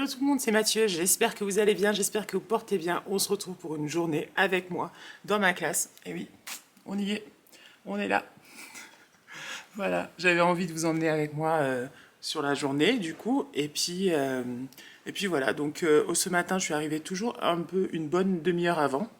Hello tout le monde, c'est Mathieu, j'espère que vous allez bien, j'espère que vous portez bien. On se retrouve pour une journée avec moi dans ma classe. Et oui, on y est, on est là. Voilà, j'avais envie de vous emmener avec moi sur la journée du coup. Et puis voilà, donc ce matin je suis arrivée toujours un peu une bonne demi-heure avant.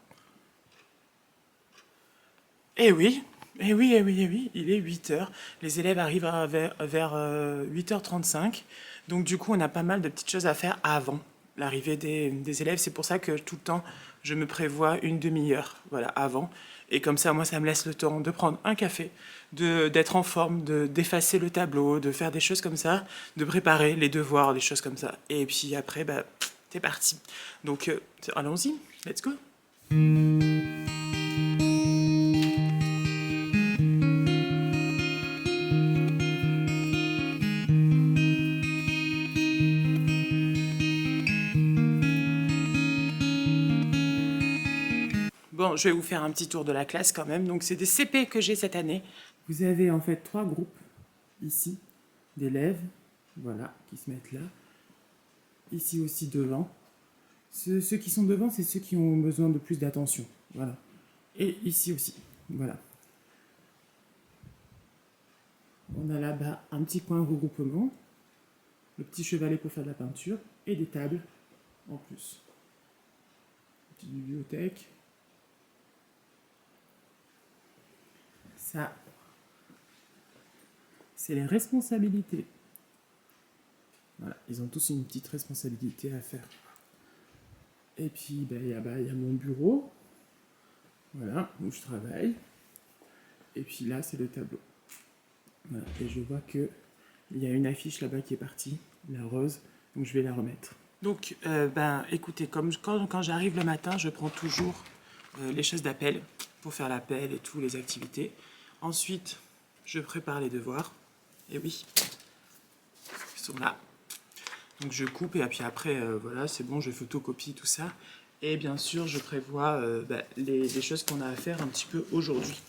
Eh oui, eh oui, eh oui, eh oui, il est 8 heures. Les élèves arrivent vers 8h35. Donc du coup, on a pas mal de petites choses à faire avant l'arrivée des élèves. C'est pour ça que tout le temps, je me prévois une demi-heure, voilà, avant. Et comme ça, moi, ça me laisse le temps de prendre un café, d'être en forme, d'effacer le tableau, de faire des choses comme ça, de préparer les devoirs, des choses comme ça. Et puis après, bah, c'est parti. Donc, allons-y, let's go. Bon, je vais vous faire un petit tour de la classe quand même. Donc, c'est des CP que j'ai cette année. Vous avez en fait 3 groupes ici d'élèves, voilà, qui se mettent là. Ici aussi devant. Ceux qui sont devant, c'est ceux qui ont besoin de plus d'attention, voilà. Et ici aussi, voilà. On a là-bas un petit coin regroupement, le petit chevalet pour faire de la peinture et des tables en plus. Petite bibliothèque. Ça, c'est les responsabilités. Voilà, ils ont tous une petite responsabilité à faire. Et puis, ben, y a mon bureau, voilà, où je travaille. Et puis là, c'est le tableau. Voilà, et je vois que il y a une affiche là-bas qui est partie, la rose, donc je vais la remettre. Donc, ben, écoutez, comme quand j'arrive le matin, je prends toujours les choses d'appel pour faire l'appel et tout, les activités. Ensuite, je prépare les devoirs. Et oui, ils sont là. Donc je coupe et puis après, voilà, c'est bon, je photocopie tout ça. Et bien sûr, je prévois les choses qu'on a à faire un petit peu aujourd'hui.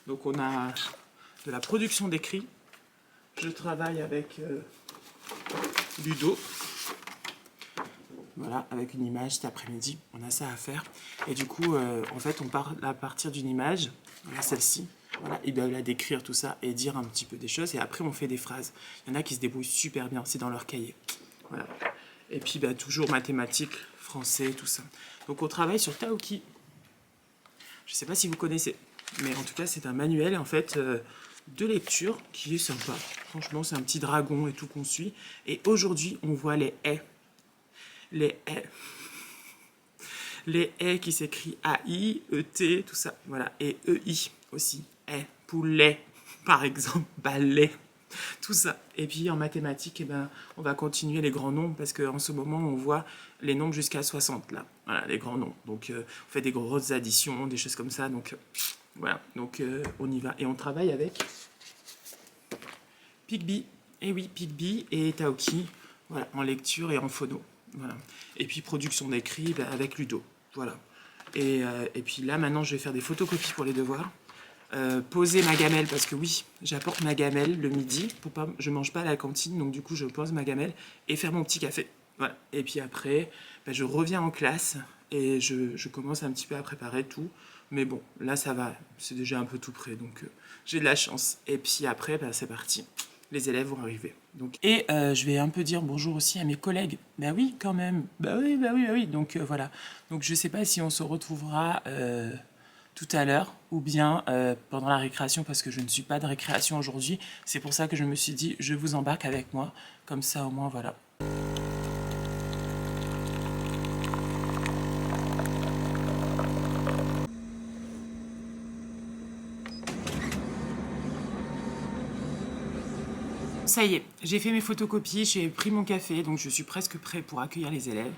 Donc on a de la production d'écrits. Je travaille avec Ludo. Voilà, avec une image cet après-midi, on a ça à faire. Et du coup, en fait, on part à partir d'une image, voilà celle-ci. Voilà, ils doivent la décrire, tout ça, et dire un petit peu des choses. Et après, on fait des phrases. Il y en a qui se débrouillent super bien, c'est dans leur cahier. Voilà. Et puis, bah, toujours mathématiques, français, tout ça. Donc, on travaille sur Taoki. Je ne sais pas si vous connaissez, mais en tout cas, c'est un manuel, en fait, de lecture qui est sympa. Franchement, c'est un petit dragon et tout qu'on suit. Et aujourd'hui, on voit les haies. Les haies. Les haies qui s'écrit A-I, E-T, tout ça. Voilà. Et E-I aussi. Haies. Poulet, par exemple. Balai. Tout ça. Et puis en mathématiques, eh ben, on va continuer les grands nombres parce qu'en ce moment, on voit les nombres jusqu'à 60 là. Voilà, les grands nombres. Donc, on fait des grosses additions, des choses comme ça. Donc, voilà. Donc, on y va. Et on travaille avec Pigby. Et oui, Pigby et Taoki. Voilà, en lecture et en phono. Voilà. Et puis production d'écrit bah, avec Ludo. Voilà. Et puis là, maintenant, je vais faire des photocopies pour les devoirs. Poser ma gamelle, parce que oui, j'apporte ma gamelle le midi. Je mange pas à la cantine, donc du coup, je pose ma gamelle et faire mon petit café. Voilà. Et puis après, bah, je reviens en classe et je commence un petit peu à préparer tout. Mais bon, là, ça va. C'est déjà un peu tout prêt, donc j'ai de la chance. Et puis après, bah, c'est parti. Les élèves vont arriver. Donc, et je vais un peu dire bonjour aussi à mes collègues. Bah oui, quand même. Bah oui, bah oui, bah oui. Donc voilà. Donc je sais pas si on se retrouvera tout à l'heure ou bien pendant la récréation parce que je ne suis pas de récréation aujourd'hui. C'est pour ça que je me suis dit je vous embarque avec moi. Comme ça au moins voilà. Ça y est, j'ai fait mes photocopies, j'ai pris mon café, donc je suis presque prêt pour accueillir les élèves.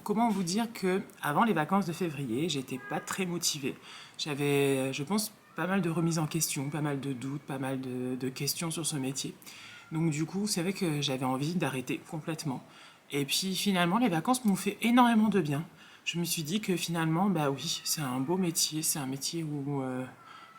Comment vous dire que avant les vacances de février, j'étais pas très motivée. J'avais, je pense, pas mal de remises en question, pas mal de doutes, pas mal de questions sur ce métier. Donc du coup, c'est vrai que j'avais envie d'arrêter complètement. Et puis finalement, les vacances m'ont fait énormément de bien. Je me suis dit que finalement, bah oui, c'est un beau métier, c'est un métier où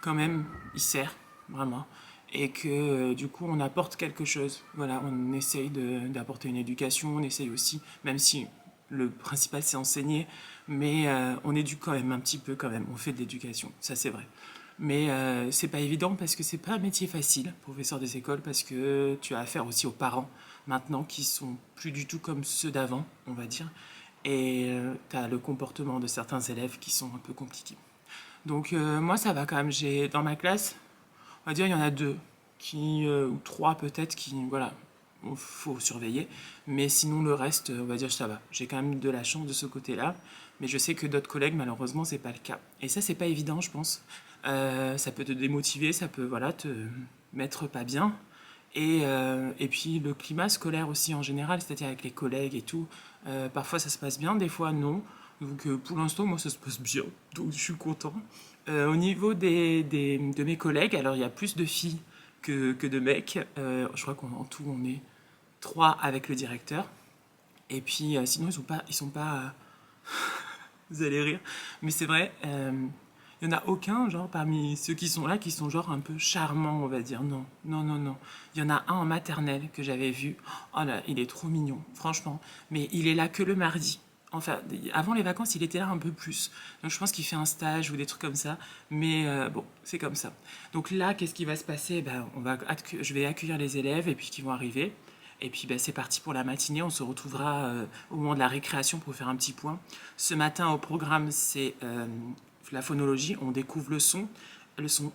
quand même il sert, vraiment. et que du coup on apporte quelque chose. Voilà, on essaye d'apporter une éducation, on essaye aussi, même si le principal c'est enseigner, mais on éduque quand même un petit peu quand même, on fait de l'éducation, ça c'est vrai. Mais c'est pas évident parce que c'est pas un métier facile, professeur des écoles, parce que tu as affaire aussi aux parents maintenant qui sont plus du tout comme ceux d'avant, on va dire. Et tu as le comportement de certains élèves qui sont un peu compliqués. Donc moi ça va quand même, j'ai dans ma classe, on va dire il y en a deux ou trois peut-être qui voilà, faut surveiller, mais sinon le reste on va dire ça va. J'ai quand même de la chance de ce côté-là, mais je sais que d'autres collègues malheureusement c'est pas le cas. Et ça c'est pas évident je pense. Ça peut te démotiver, ça peut voilà te mettre pas bien. Et puis le climat scolaire aussi en général, c'est-à-dire avec les collègues et tout, parfois ça se passe bien, des fois non. Donc pour l'instant, moi ça se passe bien, donc je suis content. Au niveau de mes collègues, alors il y a plus de filles que de mecs. Je crois qu'en tout on est trois avec le directeur. Et puis sinon ils sont pas vous allez rire, mais c'est vrai, il n'y en a aucun, genre, parmi ceux qui sont là, qui sont, genre, un peu charmants, on va dire. Non, non, non, non. Il y en a un en maternelle que j'avais vu. Oh là, il est trop mignon, franchement. Mais il est là que le mardi. Enfin, avant les vacances, il était là un peu plus. Donc, je pense qu'il fait un stage ou des trucs comme ça. Mais bon, c'est comme ça. Donc là, qu'est-ce qui va se passer? Ben, je vais accueillir les élèves et puis qui vont arriver. Et puis ben, c'est parti pour la matinée. On se retrouvera au moment de la récréation pour faire un petit point. Ce matin, au programme, c'est la phonologie. On découvre le son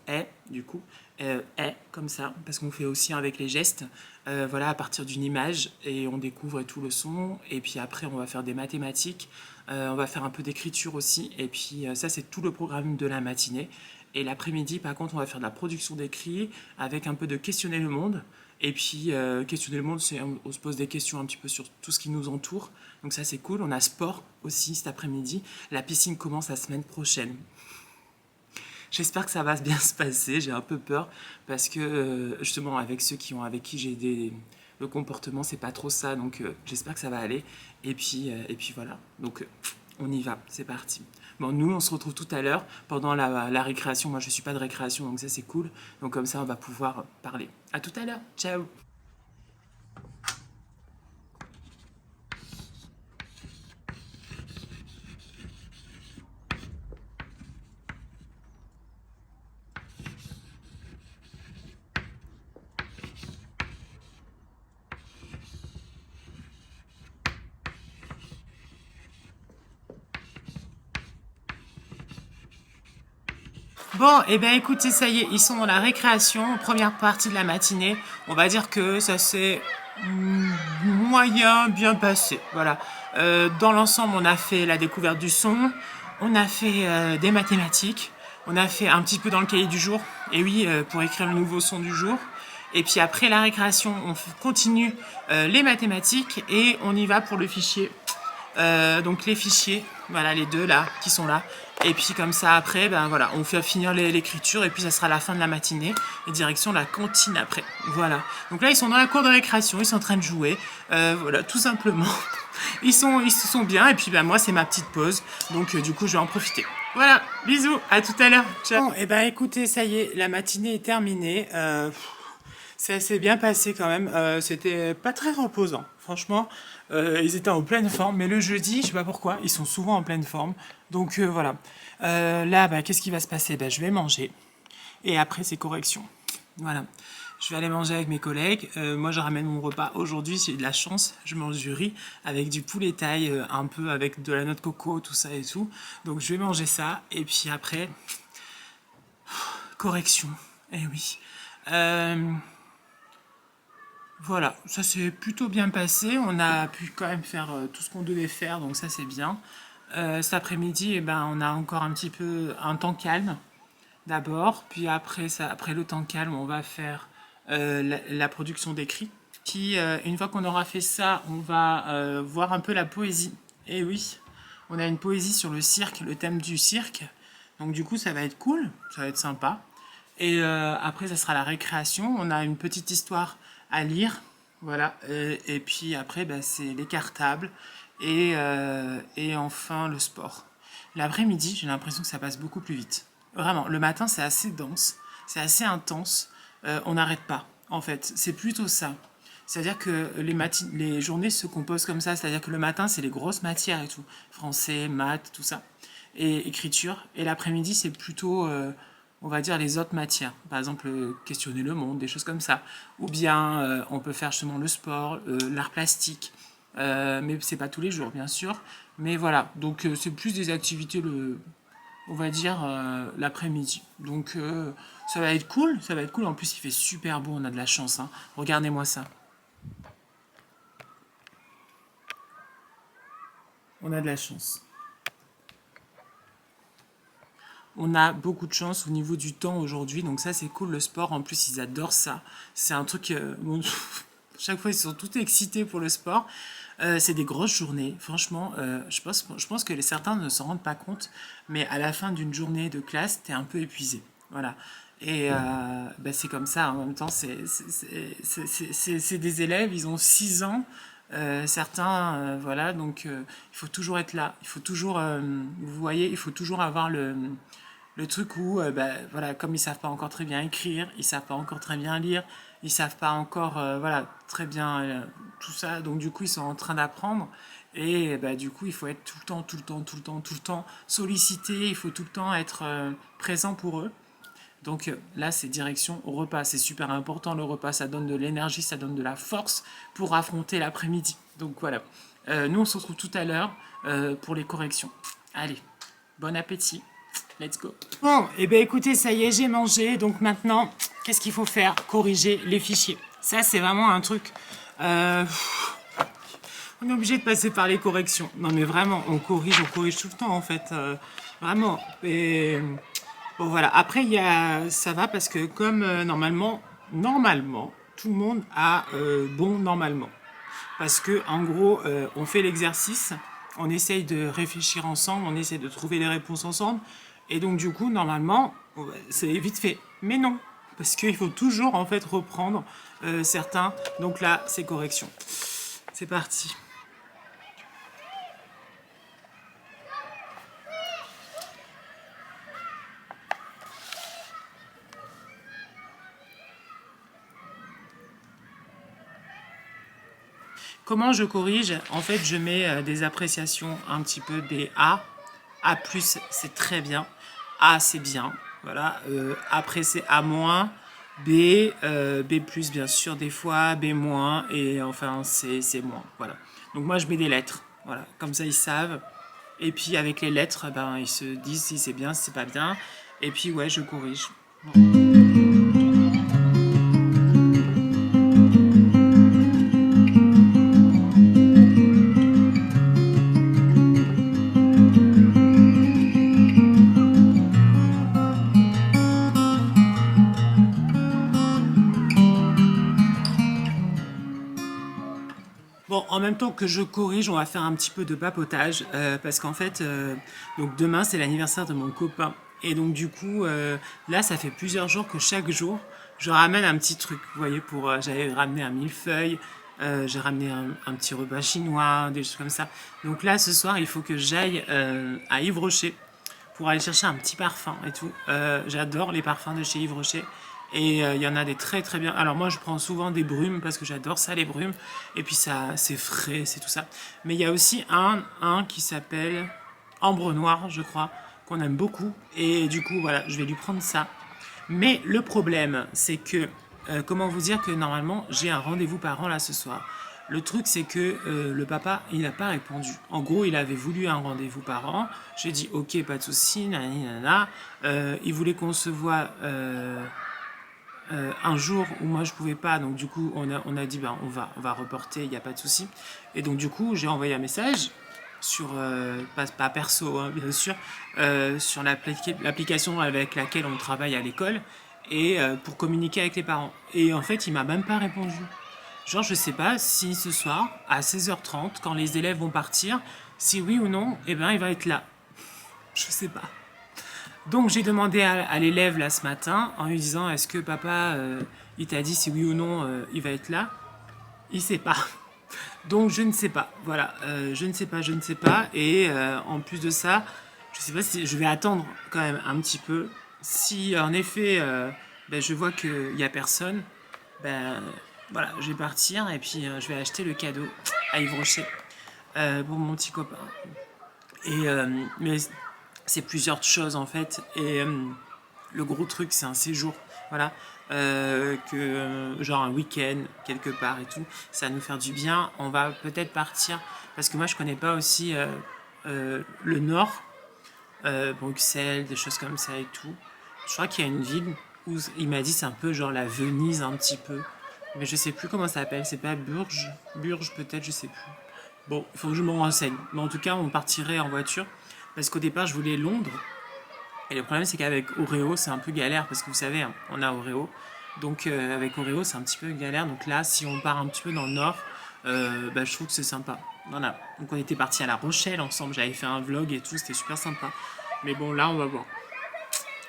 est, du coup, est, comme ça, parce qu'on fait aussi avec les gestes, voilà, à partir d'une image, et on découvre tout le son. Et puis après, on va faire des mathématiques. On va faire un peu d'écriture aussi. Et puis ça, c'est tout le programme de la matinée. Et l'après-midi, par contre, on va faire de la production d'écrit avec un peu de questionner le monde. Et puis, questionner le monde, c'est on se pose des questions un petit peu sur tout ce qui nous entoure. Donc ça, c'est cool. On a sport aussi cet après-midi. La piscine commence la semaine prochaine. J'espère que ça va bien se passer. J'ai un peu peur parce que justement, avec qui j'ai le comportement, c'est pas trop ça. Donc j'espère que ça va aller. Et puis voilà. Donc on y va. C'est parti. Bon, nous, on se retrouve tout à l'heure pendant la récréation. Moi, je suis pas de récréation, donc ça, c'est cool. Donc comme ça, on va pouvoir parler. À tout à l'heure. Ciao. Bon, et ben écoutez, ça y est, ils sont dans la récréation, première partie de la matinée. On va dire que ça s'est moyen bien passé. Voilà. Dans l'ensemble, on a fait la découverte du son, on a fait des mathématiques, on a fait un petit peu dans le cahier du jour. Et oui, pour écrire le nouveau son du jour. Et puis après la récréation, on continue les mathématiques et on y va pour le fichier. Donc les fichiers, voilà les deux là qui sont là. Et puis comme ça après, ben voilà, on fait finir l'écriture et puis ça sera la fin de la matinée et direction la cantine après. Voilà. Donc là ils sont dans la cour de récréation, ils sont en train de jouer, voilà tout simplement. Ils se sont bien et puis ben moi c'est ma petite pause, donc du coup je vais en profiter. Voilà, bisous, à tout à l'heure. Ciao. Bon, et ben écoutez, ça y est, la matinée est terminée. Ça s'est bien passé quand même. C'était pas très reposant, franchement. Ils étaient en pleine forme, mais le jeudi, je sais pas pourquoi, ils sont souvent en pleine forme. Donc voilà. Là, bah, qu'est-ce qui va se passer? Bah, je vais manger. Et après, c'est correction. Voilà. Je vais aller manger avec mes collègues. Moi, je ramène mon repas aujourd'hui. J'ai de la chance. Je mange du riz avec du poulet thaï, un peu avec de la noix de coco, tout ça et tout. Donc, je vais manger ça. Et puis après, correction. Eh oui. Voilà, ça s'est plutôt bien passé. On a pu quand même faire tout ce qu'on devait faire, donc ça c'est bien. Cet après-midi, eh ben, on a encore un petit peu un temps calme d'abord, puis après, après le temps calme, on va faire la production d'écrit. Puis une fois qu'on aura fait ça, on va voir un peu la poésie. Et oui, on a une poésie sur le cirque, le thème du cirque. Donc du coup, ça va être cool, ça va être sympa. Et après, ça sera la récréation. On a une petite histoire à lire. Voilà. Et puis après, bah, c'est les cartables. Et enfin, le sport. L'après-midi, j'ai l'impression que ça passe beaucoup plus vite. Vraiment, le matin, c'est assez dense. C'est assez intense. on n'arrête pas, en fait. C'est plutôt ça. C'est-à-dire que les journées se composent comme ça. C'est-à-dire que le matin, c'est les grosses matières et tout. Français, maths, tout ça. Et écriture. Et l'après-midi, c'est plutôt, on va dire, les autres matières. Par exemple, questionner le monde, des choses comme ça. Ou bien, on peut faire justement le sport, l'art plastique. Mais c'est pas tous les jours, bien sûr. Mais voilà. Donc, c'est plus des activités, on va dire, l'après-midi. Donc, ça va être cool. Ça va être cool. En plus, il fait super beau. On a de la chance, hein. Regardez-moi ça. On a de la chance. On a beaucoup de chance au niveau du temps aujourd'hui, donc ça c'est cool le sport. En plus, ils adorent ça. C'est un truc. Bon, chaque fois, ils sont tout excités pour le sport. C'est des grosses journées. Franchement, je pense que certains ne s'en rendent pas compte, mais à la fin d'une journée de classe, t'es un peu épuisé. Voilà. Et bah, c'est comme ça. En même temps, c'est des élèves, ils ont 6 ans. Certains, voilà, donc il faut toujours être là. Il faut toujours, vous voyez, il faut toujours avoir le truc où, bah, voilà, comme ils savent pas encore très bien écrire, ils savent pas encore très bien lire, ils savent pas encore, voilà, très bien tout ça. Donc du coup, ils sont en train d'apprendre. Et bah, du coup, il faut être tout le temps, tout le temps, tout le temps, tout le temps sollicité. Il faut tout le temps être présent pour eux. Donc là, c'est direction au repas. C'est super important le repas. Ça donne de l'énergie, ça donne de la force pour affronter l'après-midi. Donc voilà. Nous, on se retrouve tout à l'heure pour les corrections. Allez, bon appétit. Let's go. Bon, et bien écoutez, ça y est, j'ai mangé. Donc maintenant, qu'est-ce qu'il faut faire? Corriger les fichiers. Ça, c'est vraiment un truc. On est obligé de passer par les corrections. Non, mais vraiment, on corrige tout le temps en fait. Vraiment. Et bon, voilà. Après, ça va parce que comme normalement, tout le monde a bon normalement. Parce que en gros, on fait l'exercice, on essaye de réfléchir ensemble, on essaye de trouver les réponses ensemble. Et donc du coup, normalement, c'est vite fait. Mais non, parce qu'il faut toujours en fait reprendre certains. Donc là, c'est correction. C'est parti. Comment je corrige? En fait, je mets des appréciations un petit peu des A. A+, c'est très bien. A, c'est bien. Voilà. Après, c'est A-. B, B+, bien sûr, des fois, B-, et enfin, c'est moins. Voilà. Donc, moi, je mets des lettres. Voilà. Comme ça, ils savent. Et puis, avec les lettres, ben, ils se disent si c'est bien, si c'est pas bien. Et puis, ouais, je corrige. Bon, en même temps que je corrige, on va faire un petit peu de papotage parce qu'en fait, donc demain c'est l'anniversaire de mon copain et donc du coup, là ça fait plusieurs jours que chaque jour je ramène un petit truc. Vous voyez, j'avais ramené un millefeuille, j'ai ramené un petit repas chinois, des choses comme ça. Donc là, ce soir, il faut que j'aille à Yves Rocher pour aller chercher un petit parfum et tout. J'adore les parfums de chez Yves Rocher. Et il y en a des très très bien. Alors moi je prends souvent des brumes parce que j'adore ça les brumes. Et puis ça c'est frais, c'est tout ça. Mais il y a aussi un qui s'appelle Ambre Noire je crois, qu'on aime beaucoup. Et du coup voilà, je vais lui prendre ça. Mais le problème c'est que, comment vous dire que normalement j'ai un rendez-vous parent là ce soir. Le truc, c'est que le papa, il n'a pas répondu. En gros, il avait voulu un rendez-vous parent. J'ai dit, ok, pas de souci, nanani, nanana. Il voulait qu'on se voit un jour où moi je pouvais pas, donc du coup on a dit ben, on va reporter, il n'y a pas de souci. Et donc du coup j'ai envoyé un message sur, pas perso hein, bien sûr, sur l'application avec laquelle on travaille à l'école et pour communiquer avec les parents. Et en fait il m'a même pas répondu. Genre je sais pas si ce soir à 16h30 quand les élèves vont partir, si oui ou non, eh ben il va être là. Je sais pas. Donc j'ai demandé à l'élève là ce matin en lui disant est-ce que papa il t'a dit si oui ou non il va être là. Il sait pas. Donc je ne sais pas. Voilà, je ne sais pas. Et en plus de ça, je sais pas si je vais attendre quand même un petit peu. Si en effet ben, je vois qu'il n'y a personne, ben, voilà, je vais partir et puis je vais acheter le cadeau à Yves Rocher pour mon petit copain. Et, mais c'est plusieurs choses en fait. Et le gros truc, c'est un séjour. Voilà. Genre un week-end quelque part et tout. Ça va nous faire du bien. On va peut-être partir. Parce que moi, je connais pas aussi le nord. Bruxelles, des choses comme ça et tout. Je crois qu'il y a une ville où il m'a dit c'est un peu genre la Venise un petit peu. Mais je sais plus comment ça s'appelle. C'est pas Burge. Burge peut-être, je sais plus. Bon, il faut que je me renseigne. Mais en tout cas, on partirait en voiture. Parce qu'au départ, je voulais Londres. Et le problème, c'est qu'avec Oreo, c'est un peu galère. Parce que vous savez, hein, on a Oreo. Donc, avec Oreo, c'est un petit peu galère. Donc là, si on part un petit peu dans le nord, bah, je trouve que c'est sympa. Voilà. Donc, on était partis à La Rochelle ensemble. J'avais fait un vlog et tout. C'était super sympa. Mais bon, là, on va voir.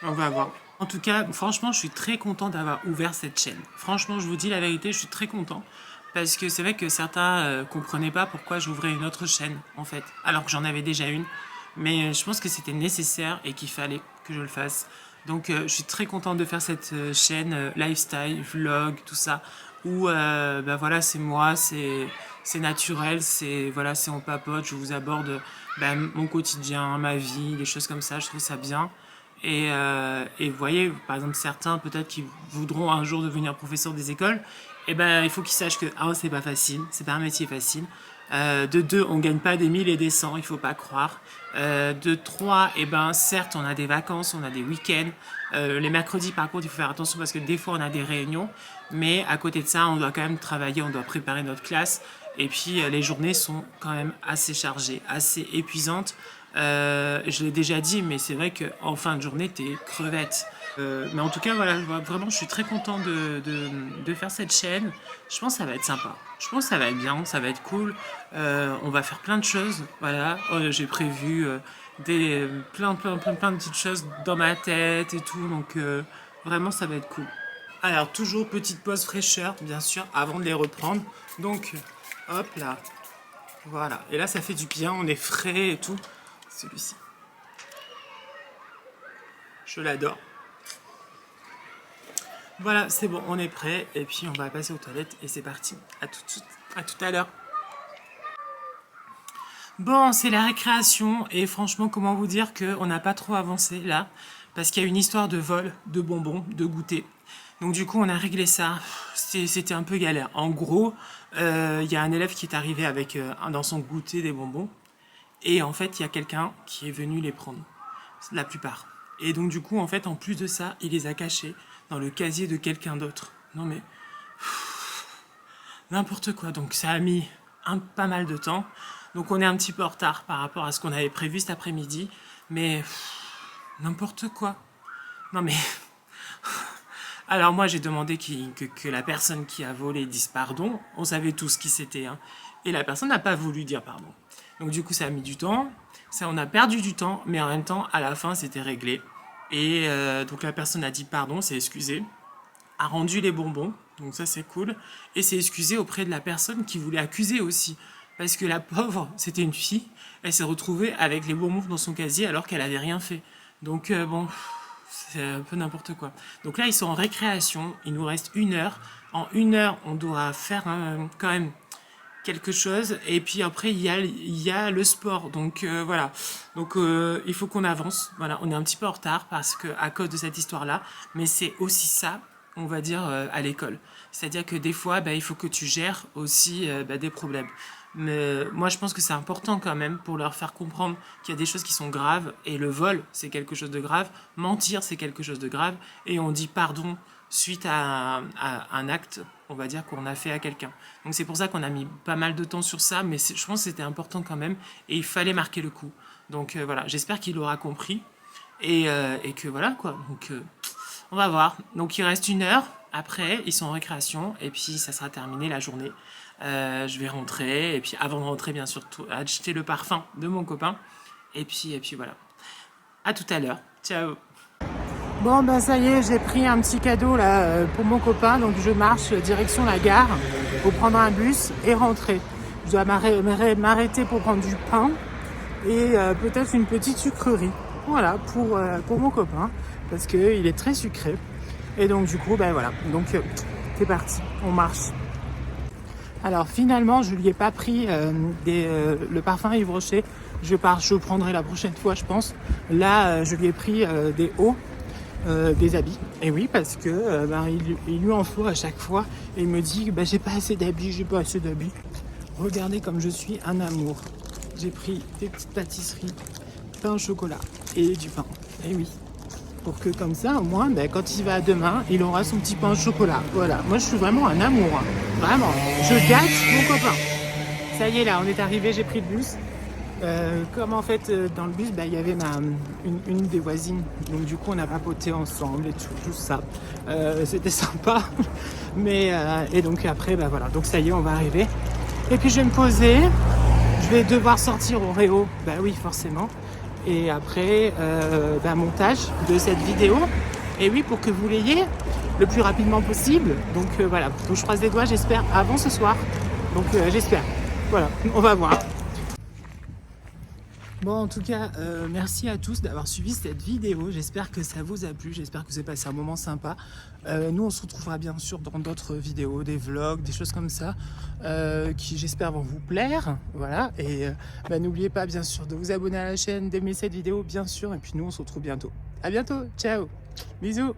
On va voir. En tout cas, franchement, je suis très content d'avoir ouvert cette chaîne. Franchement, je vous dis la vérité, je suis très content. Parce que c'est vrai que certains comprenaient pas pourquoi j'ouvrais une autre chaîne, en fait. Alors que j'en avais déjà une. Mais je pense que c'était nécessaire et qu'il fallait que je le fasse. Donc, je suis très content de faire cette chaîne lifestyle, vlog, tout ça. Où, bah voilà, c'est moi, c'est naturel, c'est voilà, c'est on papote, je vous aborde bah, mon quotidien, ma vie, des choses comme ça. Je trouve ça bien. Et vous voyez, par exemple, certains peut-être qui voudront un jour devenir professeur des écoles, et ben il faut qu'ils sachent que c'est pas facile, c'est pas un métier facile. De deux, on gagne pas des 1000 et des 100, il faut pas croire. De trois, et ben certes, on a des vacances, on a des week-ends. Les mercredis, par contre, il faut faire attention parce que des fois, on a des réunions. Mais à côté de ça, on doit quand même travailler, on doit préparer notre classe. Et puis, les journées sont quand même assez chargées, assez épuisantes. Je l'ai déjà dit, mais c'est vrai qu'en fin de journée, t'es crevette. Mais en tout cas, voilà, vraiment, je suis très content de faire cette chaîne. Je pense que ça va être sympa. Je pense que ça va être bien, ça va être cool. On va faire plein de choses. Voilà, j'ai prévu plein de petites choses dans ma tête et tout. Donc, vraiment, ça va être cool. Alors, toujours petite pause fraîcheur, bien sûr, avant de les reprendre. Donc, hop là. Voilà. Et là, ça fait du bien, on est frais et tout. Celui-ci. Je l'adore. Voilà, c'est bon, on est prêt. Et puis, on va passer aux toilettes et c'est parti. À tout de suite. À tout à l'heure. Bon, c'est la récréation. Et franchement, comment vous dire qu'on n'a pas trop avancé là. Parce qu'il y a une histoire de vol, de bonbons, de goûter. Donc du coup, on a réglé ça. C'était un peu galère. En gros, y a un élève qui est arrivé avec dans son goûter des bonbons. Et en fait, il y a quelqu'un qui est venu les prendre. La plupart. Et donc du coup, en fait, en plus de ça, il les a cachés dans le casier de quelqu'un d'autre. Non mais... n'importe quoi. Donc ça a mis pas mal de temps. Donc on est un petit peu en retard par rapport à ce qu'on avait prévu cet après-midi. Mais... n'importe quoi. Non mais... Alors moi j'ai demandé que la personne qui a volé dise pardon. On savait tous qui c'était. Hein. Et la personne n'a pas voulu dire pardon. Donc du coup ça a mis du temps. Ça, on a perdu du temps. Mais en même temps, à la fin, c'était réglé. Et donc la personne a dit pardon, s'est excusée. A rendu les bonbons. Donc ça c'est cool. Et s'est excusée auprès de la personne qui voulait accuser aussi. Parce que la pauvre, c'était une fille. Elle s'est retrouvée avec les bonbons dans son casier alors qu'elle avait rien fait. Donc bon... c'est un peu n'importe quoi. Donc là, ils sont en récréation. Il nous reste 1 heure. En 1 heure, on doit faire quand même quelque chose. Et puis après, il y a le sport. Donc voilà. Donc il faut qu'on avance. Voilà, on est un petit peu en retard parce que à cause de cette histoire-là. Mais c'est aussi ça, on va dire, à l'école. C'est-à-dire que des fois, il faut que tu gères aussi des problèmes. Mais moi, je pense que c'est important quand même pour leur faire comprendre qu'il y a des choses qui sont graves. Et le vol, c'est quelque chose de grave. Mentir, c'est quelque chose de grave. Et on dit pardon suite à un acte, on va dire, qu'on a fait à quelqu'un. Donc c'est pour ça qu'on a mis pas mal de temps sur ça. Mais je pense que c'était important quand même. Et il fallait marquer le coup. Donc voilà, j'espère qu'il aura compris. Et que voilà, quoi. Donc on va voir. Donc il reste 1 heure. Après, ils sont en récréation. Et puis ça sera terminé la journée. Je vais rentrer et puis avant de rentrer bien sûr acheter le parfum de mon copain et puis voilà. À tout à l'heure. Ciao. Bon ben ça y est, j'ai pris un petit cadeau là pour mon copain, donc je marche direction la gare pour prendre un bus et rentrer. Je dois m'arrêter pour prendre du pain et peut-être une petite sucrerie. Voilà pour mon copain parce que il est très sucré. Et donc du coup, ben voilà, donc c'est parti, on marche. Alors finalement, je lui ai pas pris le parfum Yves Rocher. Je prendrai la prochaine fois, je pense. Là, je lui ai pris des hauts, des habits. Et oui, parce que il lui en faut à chaque fois. Et il me dit, j'ai pas assez d'habits, j'ai pas assez d'habits. Regardez comme je suis un amour. J'ai pris des petites pâtisseries, pain au chocolat et du pain. Et oui. Pour que comme ça, au moins, quand il va demain, il aura son petit pain au chocolat. Voilà, moi je suis vraiment un amour, hein. Vraiment. Je gâte mon copain. Ça y est, là, on est arrivé, j'ai pris le bus. Comme en fait, dans le bus, il y avait une des voisines. Donc du coup, on a papoté ensemble et tout ça. C'était sympa. Mais, et donc après, voilà. Donc ça y est, on va arriver. Et puis je vais me poser. Je vais devoir sortir au Réo. Oui, forcément. Et après, montage de cette vidéo. Et oui, pour que vous l'ayez le plus rapidement possible. Donc voilà, donc je croise les doigts, j'espère, avant ce soir. Donc j'espère. Voilà, on va voir. Bon, en tout cas, merci à tous d'avoir suivi cette vidéo. J'espère que ça vous a plu. J'espère que vous avez passé un moment sympa. Nous, on se retrouvera bien sûr dans d'autres vidéos, des vlogs, des choses comme ça, qui j'espère vont vous plaire. Voilà. Et n'oubliez pas bien sûr de vous abonner à la chaîne, d'aimer cette vidéo, bien sûr. Et puis nous, on se retrouve bientôt. À bientôt. Ciao. Bisous.